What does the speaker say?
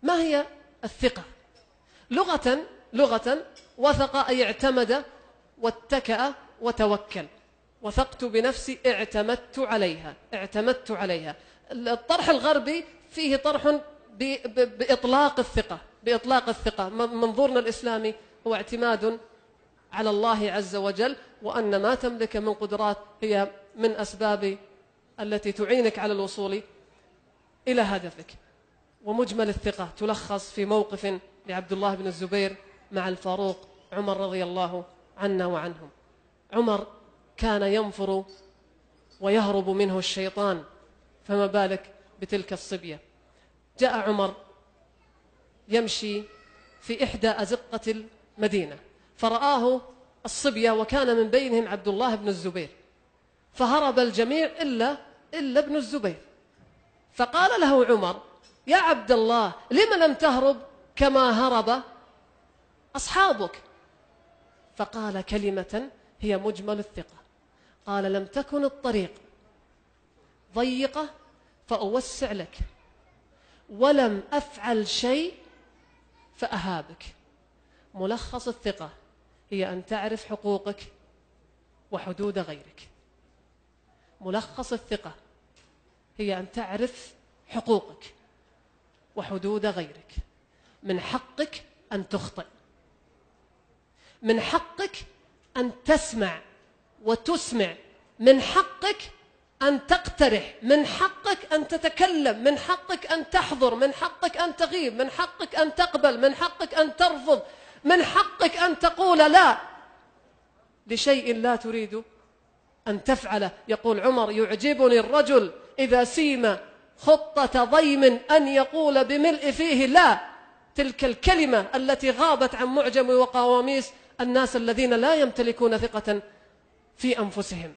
ما هي الثقة؟ لغة وثق أي اعتمد واتكأ وتوكل. وثقت بنفسي، اعتمدت عليها. الطرح الغربي فيه طرح بإطلاق الثقة. منظورنا الإسلامي هو اعتماد على الله عز وجل، وأن ما تملك من قدرات هي من أسباب التي تعينك على الوصول إلى هدفك. ومجمل الثقة تلخص في موقف لعبد الله بن الزبير مع الفاروق عمر رضي الله عنا وعنهم. عمر كان ينفر ويهرب منه الشيطان، فما بالك بتلك الصبية. جاء عمر يمشي في إحدى أزقة المدينة، فرآه الصبية وكان من بينهم عبد الله بن الزبير، فهرب الجميع إلا ابن الزبير. فقال له عمر: يا عبد الله، لم لم تهرب كما هرب أصحابك؟ فقال كلمة هي مجمل الثقة، قال: لم تكن الطريق ضيقة فأوسع لك، ولم أفعل شيء فأهابك. ملخص الثقة هي أن تعرف حقوقك وحدود غيرك. ملخص الثقة هي أن تعرف حقوقك وحدود غيرك. من حقك أن تخطئ، من حقك أن تسمع وتسمع، من حقك أن تقترح، من حقك أن تتكلم، من حقك أن تحضر، من حقك أن تغيب، من حقك أن تقبل، من حقك أن ترفض، من حقك أن تقول لا لشيء لا تريد أن تفعله. يقول عمر: يعجبني الرجل إذا سيم خطة ضيم أن يقول بملء فيه لا. تلك الكلمة التي غابت عن معجم وقواميس الناس الذين لا يمتلكون ثقة في أنفسهم.